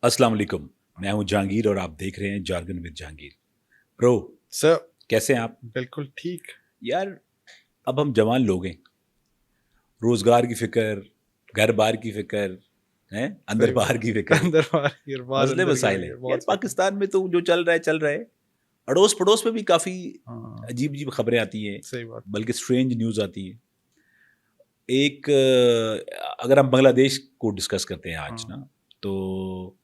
अस्सलाम वालेकुम, मैं हूं जहांगीर और आप देख रहे हैं jargon with Jahangir. Pro, sir कैसे हैं आप? बिल्कुल ठीक। यार, अब हम जवान लोग हैं, रोजगार की फिक्र, घर बार की फिक्र, हैं अंदर सही बाहर बात की है। फिक्र, अंदर बाहर की बाहर मसले अंदर की मसाइल हैं। फिक्र, यार बहुत फिक्र। पाकिस्तान में तो जो चल रहा है, अड़ोस पड़ोस में भी काफ़ी हाँ अजीब अजीब खबरें आती हैं, सही बात। बल्कि स्ट्रेंज न्यूज़ आती है। एक अगर हम बांग्लादेश को डिस्कस करते हैं आज हाँ ना, तो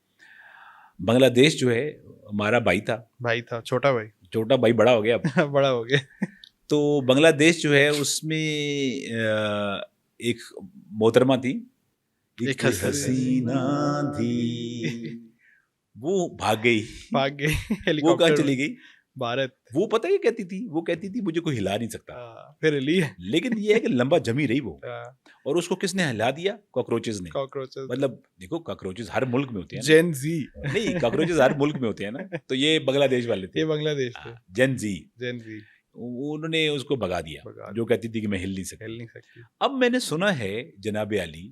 बांग्लादेश जो है हमारा भाई था, भाई था, छोटा भाई। छोटा भाई बड़ा हो गया अब। बड़ा हो गया। तो बांग्लादेश जो है उसमें एक मोहतरमा थी, एक एक हसीना थी, वो भाग गई। भाग गए वो कहाँ हेलीकॉप्टर में। चली गई? भारत। वो पता है क्या कहती थी? वो कहती थी मुझे कोई हिला नहीं सकता। फिर ली है। लेकिन ये है कि लंबा जमी रही वो, और उसको किसने हिला दिया? कॉकरोचेस ने। कॉकरोचेस। मतलब देखो, कॉकरोचेस हर मुल्क में होते हैं ना। जेन जी। नहीं, कॉकरोचेस हर मुल्क में होते हैं ना। तो ये बांग्लादेश वाले थे, ये बांग्लादेश थे। जेन जी। जेन जी उन्होंने उसको भगा दिया, भगा जो कहती थी कि मैं हिल नहीं हिल सकती। नहीं सकती। अब मैंने सुना है जनाब आली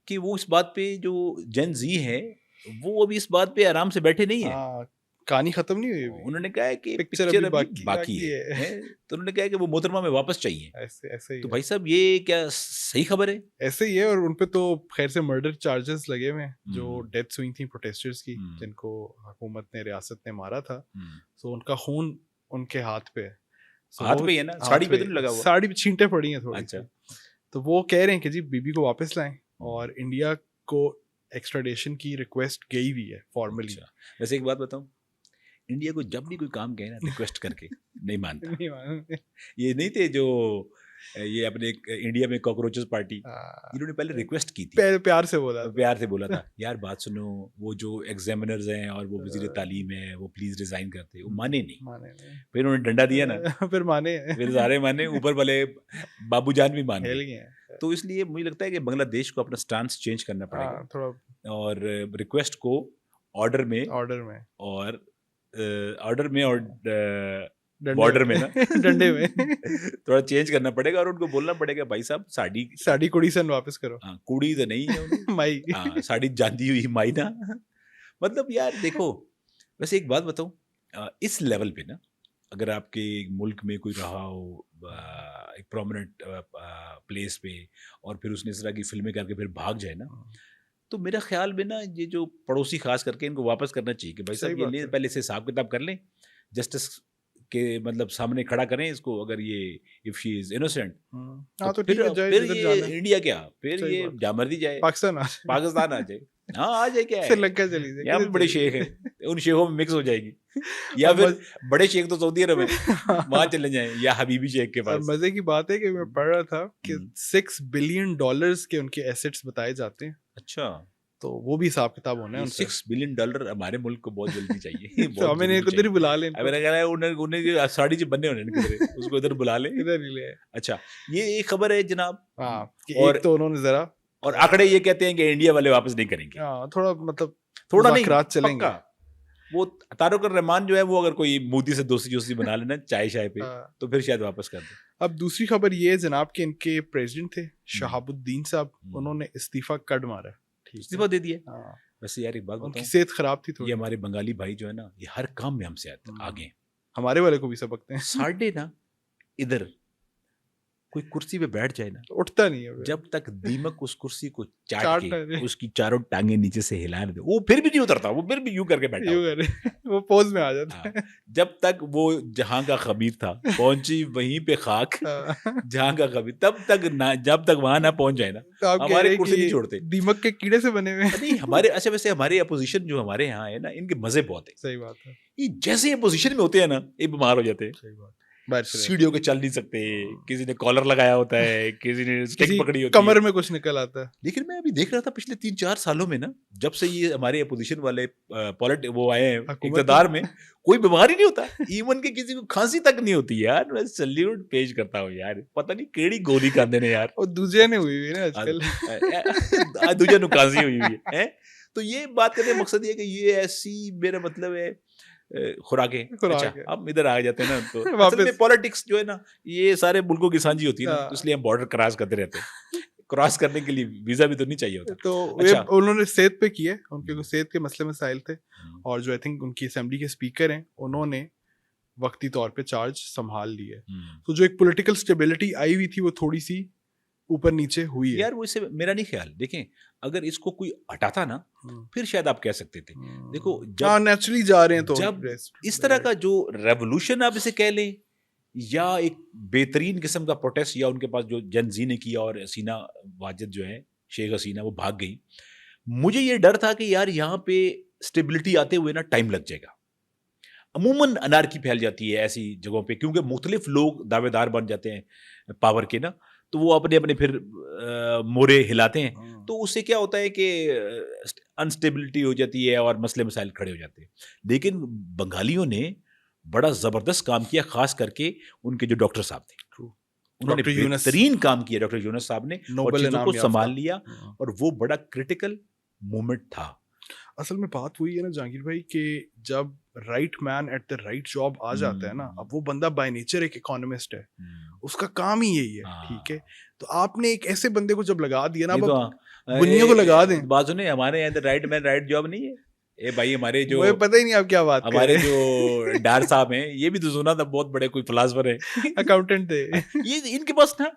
कि वो इस बात पे, जो जेन जी है, वो अभी इस बात पे आराम से बैठे नहीं है। कहानी खत्म नहीं हुई अभी। उन्होंने कहा है कि पिक्चर पिक्चर अभी अभी बाकी है। तो उन्होंने कहा है कि वो मोहतरमा में वापस चाहिए। ऐसे ऐसे ही तो है। भाई साहब, ये क्या सही खबर है? ऐसे ही है। और उनपे तो खैर से मर्डर चार्जेस लगे हुए हैं, जो हम्म, डेथ्स हुई थी प्रोटेस्टर्स की, हम्म, जिनको हुकूमत ने, रियासत ने मारा था। हम्म। सो उनका खून उनके हाथ पे है। सो हाथ वो पे ही है ना, हाथ साड़ी पे तो नहीं लगा हुआ? साड़ी पे छींटे पड़ी हैं थोड़ी अच्छा। सी। तो वो कह रहे हैं कि जी बीबी को वापस लाएं, हम्म, और इंडिया को एक्स्ट्राडिशन की रिक्वेस्ट गई हुई है फॉर्मली। अच्छा, वैसे एक बात बताऊं, इंडिया को जब भी कोई काम कहे ना रिक्वेस्ट करके, नहीं मानता। नहीं मालूम। ये नहीं थे जो ये अपने इंडिया में कॉकरोचेस पार्टी, इन्होंने पहले रिक्वेस्ट की थी, प्यार से बोला था। प्यार से बोला था, यार बात सुनो, वो जो एग्जामिनर्स हैं और वो वजीर तालीम है, वो प्लीज रिजाइन करते, वो माने नहीं। माने नहीं। फिर उन्होंने डंडा दिया ना, फिर माने। फिर सारे माने, ऊपर वाले बाबू जान भी मान हिल गए। गए हैं। तो इसलिए मुझे लगता है कि बांग्लादेश को अपना स्टांस चेंज करना पड़ेगा, थोड़ा और रिक्वेस्ट को ऑर्डर में, ऑर्डर में, और ऑर्डर में, और डंडे बॉर्डर में ना डंडे में थोड़ा चेंज करना पड़ेगा, और उनको बोलना पड़ेगा भाई साहब साड़ी, साड़ी कुड़ी सन वापस करो। हाँ, कुड़ी तो नहीं है उन्हें, माई। हाँ, साड़ी जाती हुई मायना। मतलब यार देखो, वैसे एक बात बताऊं, इस लेवल पे ना, अगर आपके मुल्क में कोई रहा हो एक प्रोमिनेंट प्लेस पे, और फिर उसने इस तरह की फिल्में करके फिर भाग जाए ना, तो मेरा ख्याल में ना, ये जो पड़ोसी खास करके, इनको वापस करना चाहिए कि भाई सही साहब ये बात ले, है। पहले से हिसाब किताब कर लें, जस्टिस के मतलब सामने खड़ा करें इसको, अगर ये इफ शी इज इनोसेंट, हाँ तो फिर ठीक है, जाए फिर जिधर ये जाना है। इंडिया क्या, फिर सही ये बात है। जहाँ मर्जी जाए, पाकिस्तान आ पाकिस्तान आ जाए। हाँ, आ जाए, क्या है, श्रीलंका चली जाए, यहाँ पे किधर बड़े चली शेख जाए। हैं, उन शेखों में मिक्स हो जाएगी। या और फिर बड़े शेख तो सऊदी अरब है, वहां हाँ। चले जाएं, या हबीबी शेख के और पास। मजे की बात है कि मैं पढ़ रहा था कि हम्म, 6 बिलियन डॉलर्स के उनके एसेट्स बताए जाते हैं। अच्छा, तो वो भी हिसाब किताब होना है ये उनसे। $6 बिलियन हमारे मुल्क को बहुत जल्दी चाहिए, तो बहुत हमें जरूरी इधर ही बुला लें चाहिए। इनको। मेरा ख्याल है उन्हें उन्हें साड़ी जो बनने होने किधर है, उसको इधर बुला ले। इधर ही ले। अच्छा, ये एक खबर है जनाब। हाँ कि और एक तो उन्होंने जरा और आंकड़े ये कहते हैं कि इंडिया वाले वापस नहीं करेंगे, थोड़ा मतलब थोड़ा नहीं, मुज़ाकरात चलेंगे। पक्का। वो तारुक रहमान जो है, वो अगर कोई मोदी से दोस्ती जोस्ती बना लेना चाय शाय पे, हाँ। तो फिर शायद वापस कर दे। अब दूसरी खबर ये है जनाब कि इनके प्रेसिडेंट थे शहाबुद्दीन साहब, हम्म। उन्होंने इस्तीफा कट मारा। ठीक इस्तीफा है। दे दिया। हाँ। वैसे यार एक बात उनकी बताऊं, सेहत खराब थी ये थोड़ी। हमारे बंगाली भाई जो है ना, ये हर काम में हमसे आगे हैं। हमारे वाले को भी सबकते हैं। साढ़े ना, इधर कोई कुर्सी पे बैठ जाए ना, उठता नहीं है फिर। जब तक दीमक उस कुर्सी को चाट चाट के नहीं। उसकी चारों टांगे नीचे से हिला ना दे, वो फिर भी नहीं उतरता, वो फिर भी यूं करके बैठा यूं होता है। करे वो पोज में आ जाता हाँ, है। जब तक वो जहां का खबीर था, पहुंची वहीं पे खाक, हाँ। जहां का खबीर, तब तक ना, जब तक वहां ना पहुंच जाए ना, तो आप कह हमारे रहे हैं कि कुर्सी नहीं ये छोड़ते। दीमक के कीड़े से बने हुए हैं। नहीं, हमारे अच्छा, वैसे हमारे अपोजिशन जो हमारे यहाँ है ना, इनके मजे बहुत है। सही बात है। ये जैसे अपोजिशन में होते हैं ना, ये बीमार हो जाते हैं, सही बात। बारिश से सीढ़ियों के चल नहीं सकते, किसी ने कॉलर लगाया होता है, किसी ने स्टिक किसी पकड़ी होती है। कमर में कुछ निकल आता है। लेकिन मैं अभी देख रहा था पिछले 3-4 सालों में ना, जब से ये हमारे अपोजिशन वाले वो आए हैं हुकूमत इक़्तिदार में, कोई बीमार ही नहीं होता, इवन के किसी को खांसी तक नहीं होती यार। मैं सैल्यूट पेश करता हूँ यार, पता नहीं केड़ी गोली खाते ने यार। और दूसरे ने हुई हुई ना आजकल। दूजा नु खांसी हुई हुई है। तो ये बात करने का मकसद ये है कि ये ऐसी, मेरा मतलब है, खुराकें। खुराक अच्छा, है। हम इधर आ जाते हैं ना, तो असल वापस। में पॉलिटिक्स जो है ना, ये सारे मुल्कों की सांझी होती है ना, तो हाँ। इसलिए हम बॉर्डर क्रॉस करते रहते हैं। کراس کرنے کے لیے ویزا بھی تو نہیں چاہیے ہوتا. تو اچھا. انہوں نے صحت پہ کیے, ان کے صحت کے مسئلے مسائل تھے, اور جو آئی تھنک ان کی اسمبلی کے اسپیکر ہیں انہوں نے وقتی طور پہ چارج سنبھال لیے. تو جو ایک پولیٹیکل اسٹیبلٹی آئی ہوئی تھی وہ تھوڑی سی اوپر نیچے ہوئی ہے. یار وہ اسے میرا نہیں خیال, دیکھیں اگر اس کو کوئی ہٹاتا نا پھر شاید آپ کہہ سکتے تھے. دیکھو جب نیچرلی جا رہے ہیں تو جب اس طرح کا جو ریولوشن آپ اسے کہہ لیں یا ایک بہترین قسم کا پروٹیسٹ, یا ان کے پاس جو جن زی نے کیا اور حسینہ واجد جو ہے شیخ حسینہ وہ بھاگ گئی, مجھے یہ ڈر تھا کہ یار یہاں پہ اسٹیبلٹی آتے ہوئے نا ٹائم لگ جائے گا. عموماً انارکی پھیل جاتی ہے ایسی جگہوں پہ کیونکہ مختلف لوگ دعوے دار بن جاتے ہیں پاور کے نا, تو وہ اپنے اپنے پھر مورے ہلاتے ہیں, تو اس سے کیا ہوتا ہے کہ انسٹیبلٹی ہو جاتی ہے اور مسئلے مسائل کھڑے ہو جاتے ہیں. لیکن بنگالیوں نے بڑا زبردست کام کیا, خاص کر کے ان کے جو ڈاکٹر صاحب تھے انہوں نے بہترین کام کیا. ڈاکٹر یونس صاحب نے اور چیزوں کو سنبھال لیا, اور وہ بڑا کرٹیکل مومنٹ تھا. اصل میں بات وہی ہے نا جہانگیر بھائی کہ جب right man at the right job آ جاتا ہے نا, اب وہ بندہ بائی نیچر ایک اکانومسٹ ہے, اس کا کام ہی یہی ہے, ٹھیک ہے, تو آپ نے ایک ایسے بندے کو جب لگا دیا نا, اب بنیوں کو لگا دیں. بات سنیں, ہمارے یہاں رائٹ مین رائٹ جاب نہیں ہے. اے بھائی ہمارے جو پتہ ہی نہیں آپ کیا بات کر رہے ہیں, ہمارے جو ڈار صاحب ہیں یہ بھی تو سنا تھا بہت بڑے کوئی فلاسفر ہیں, اکاؤنٹنٹ تھے, یہ ان کے پاس نا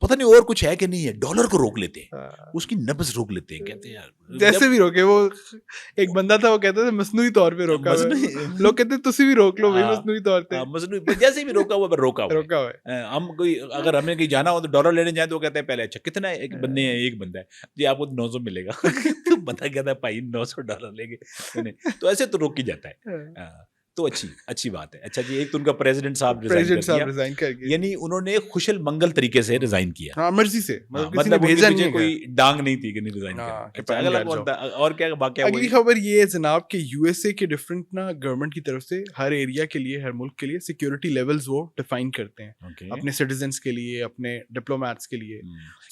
پتہ نہیں اور کچھ ہے کہ نہیں ہے, ڈالر کو روک لیتے ہیں, اس کی نبض روک لیتے ہیں, کہتے ہیں یار جیسے بھی روکے. وہ ایک بندہ تھا وہ کہتا تھا مصنوعی طور پہ روکا ہوا ہے, لوگ کہتے ہیں تسی بھی روک لو بھائی مصنوعی طور پہ, مصنوعی جیسے بھی روکا ہوا روکا ہوا ہے. ہم کوئی اگر ہمیں کہیں جانا ہو تو ڈالر لینے جائیں تو کہتے ہیں پہلے اچھا کتنا ہے, ایک بندے ہیں, ایک بندہ ہے جی آپ کو 900 ملے گا, تو بندہ کہتا ہے بھائی $900 لیں گے, تو ایسے تو روک ہی جاتا ہے. تو اچھی بات ہے. اچھا جی, ایک تو ان کا پریزیڈنٹ صاحب ریزائن کر دیا, یعنی انہوں نے خوش المنگل طریقے سے ریزائن کیا, ہاں مرضی سے, مطلب بھیجا نہیں, کوئی ڈانگ نہیں تھی کہ نہیں ریزائن کیا. اور کیا واقعہ. اگلی خبر یہ ہے جناب کہ یو ایس اے کے ڈفرنٹ نا گورنمنٹ کی طرف سے ہر ایریا کے لیے, ہر ملک کے لیے سیکورٹی لیولز وہ ڈیفائن کرتے ہیں اپنے سٹیزنس کے لیے, اپنے ڈپلومیٹس کے لیے,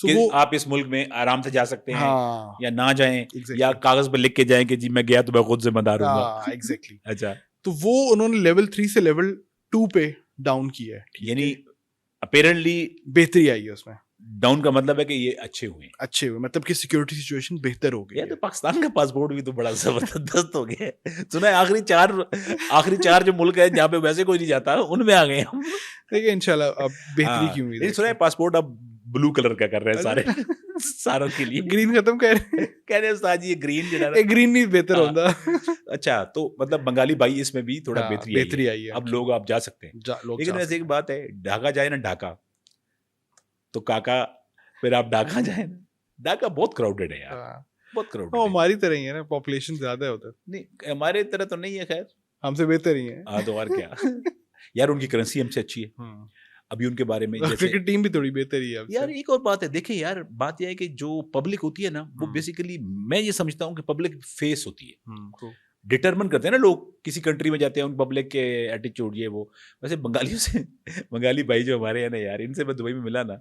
کہ آپ اس ملک میں آرام سے جا سکتے ہیں یا نہ جائیں, یا کاغذ پہ لکھ کے جائیں کہ جی میں گیا تو میں خود ذمہ دار ہوں گا. ایگزیکٹلی. اچھا, تو وہ انہوں نے لیول 3 سے لیول 2 پہ ڈاؤن کیا ہے, یعنی اپیرنٹلی بہتری آئی ہے اس میں. ڈاؤن کا مطلب ہے کہ یہ اچھے ہوئے, مطلب کہ سیکورٹی سچویشن بہتر ہو گئی. تو پاکستان کا پاسپورٹ بھی تو بڑا زبردست ہو گیا ہے. سنا ہے آخری چار جو ملک ہے جہاں پہ ویسے کوئی نہیں جاتا ان میں آ گئے ہم. دیکھیں انشاءاللہ اب بہتری کی امید ہے. سنا ہے پاسپورٹ اب بلو کلر کا کر رہے ہیں سارے ساروں کے لیے, گرین ختم کر کہہ رہے استاد جی یہ گرین جو ہے گرین نہیں بہتر ہوتا. اچھا, تو مطلب بنگالی بھائی اس میں بھی تھوڑا بہتری آئی ہے, اب لوگ آپ جا سکتے ہیں. لیکن ویسے ایک بات ہے, ڈھاکہ جائے نا ڈھاکہ تو کاکا پھر آپ ڈھاکہ جائیں نا, ڈھاکہ بہت کراؤڈڈ ہے یار, بہت کراؤڈڈ. ہماری طرح ہی ہے نا, پاپولیشن زیادہ ہے ادھر. نہیں ہمارے طرح تو نہیں ہے, خیر ہم سے بہتر ہی ہے. ہاں تو اور کیا یار, ان کی کرنسی ہم سے اچھی ہے. ابھی ان کے بارے میں کرکٹ ٹیم بھی تھوڑی بہتر ہی ہے یار. ایک اور بات ہے, دیکھیں یار بات یہ ہے کہ جو پبلک ہوتی ہے نا وہ بیسیکلی میں یہ سمجھتا ہوں کہ پبلک فیس ہوتی ہے, ڈٹرمن کرتے ہیں نا لوگ کسی کنٹری میں جاتے ہیں ان پبلک کے ایٹیچیوڈ یہ وہ. ویسے بنگالیوں سے, بنگالی بھائی جو ہمارے ہیں نا یار, ان سے میں دبئی میں ملا نا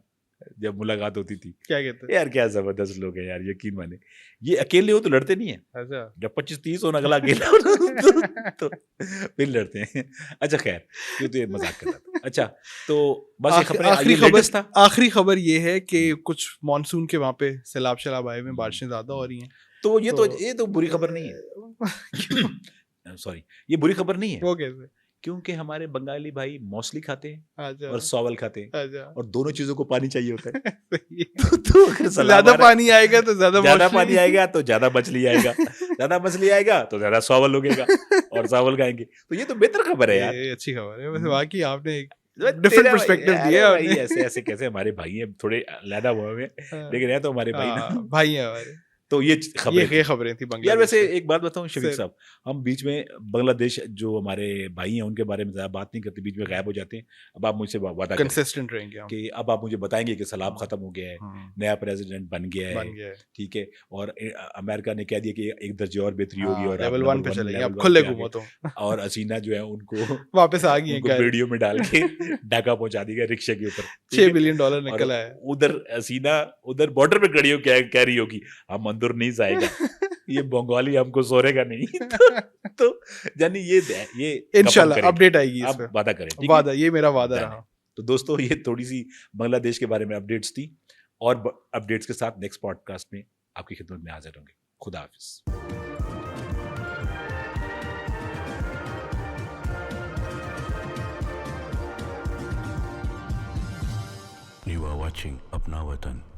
جب ملاقات ہوتی تھی, کیا کہتے ہیں یار کیا زبردست لوگ ہیں یار, یقین مانے. یہ اکیلے ہو تو لڑتے نہیں ہیں, جب 25-30 ہونا اگلا اکیلا تو پھر لڑتے ہیں. اچھا خیر, یہ تو یہ مذاق کر رہا تھا. اچھا تو بس آخری خبر یہ ہے کہ کچھ مانسون کے وہاں پہ سیلاب شلاب آئے ہوئے, بارشیں زیادہ ہو رہی ہیں. تو یہ تو بری خبر نہیں ہے, سوری یہ بری خبر نہیں ہے. وہ کیسے؟ کیونکہ ہمارے بنگالی بھائی موسلی کھاتے ہیں اور ساول کھاتے ہیں, اور دونوں چیزوں کو پانی چاہیے ہوتا ہے. تو زیادہ پانی آئے گا تو زیادہ پانی آئے گا تو زیادہ مچھلی آئے گا, زیادہ مچھلی آئے گا تو زیادہ ساول ہوگے گا, اور ساول کھائیں گے. تو یہ تو بہتر خبر ہے یار, اچھی خبر ہے. ویسے واقعی آپ نے ایک ڈفرنٹ پرسپیکٹیو دیا ہے. ایسے کیسے ہمارے بھائی ہیں, تھوڑے علیحدہ ہوئے ہیں لیکن ہے تو ہمارے بھائی ہیں ہمارے. تو یہ خبریں تھی یار. ویسے ایک بات بتاؤں شفیق صاحب, ہم بیچ میں بنگلہ دیش جو ہمارے بھائی ہیں ان کے بارے میں زیادہ بات نہیں کرتے, بیچ میں غائب ہو جاتے ہیں. اب آپ مجھ سے وعدہ کنسسٹنٹ رہیں گے کہ اب آپ مجھے بتائیں گے کہ سیلاب ختم ہو گیا ہے, نیا پریزیڈنٹ بن گیا ہے, ٹھیک ہے, اور امریکہ نے کہہ دیا کہ ایک درجے اور بہتری ہوگی اور لیول 1 پہ چلیں گے, اب کھلے گھومو. اور حسینہ جو ہے ان کو واپس آ گئی ہیں, ویڈیو میں ڈال کے ڈھاکہ پہنچا دی گیا رکشے کے اوپر. $6 بلین نکلا ہے. ادھر حسینہ ادھر بارڈر پہ کھڑی ہو کہہ رہی ہوگی ہم اندر نہیں جائے گا, یہ بنگالی ہم کو سورے گا نہیں. تو یعنی یہ انشاءاللہ اپڈیٹ آئے گی, آپ وعدہ کریں. وعدہ, یہ میرا وعدہ رہا. تو دوستو یہ تھوڑی سی بنگلہ دیش کے بارے میں اپڈیٹس تھی. اور اپڈیٹس کے ساتھ نیکسٹ پوڈ کاسٹ میں آپ کی خدمت میں حاضر ہوں گے. خدا حافظ. You are watching Apna Watan.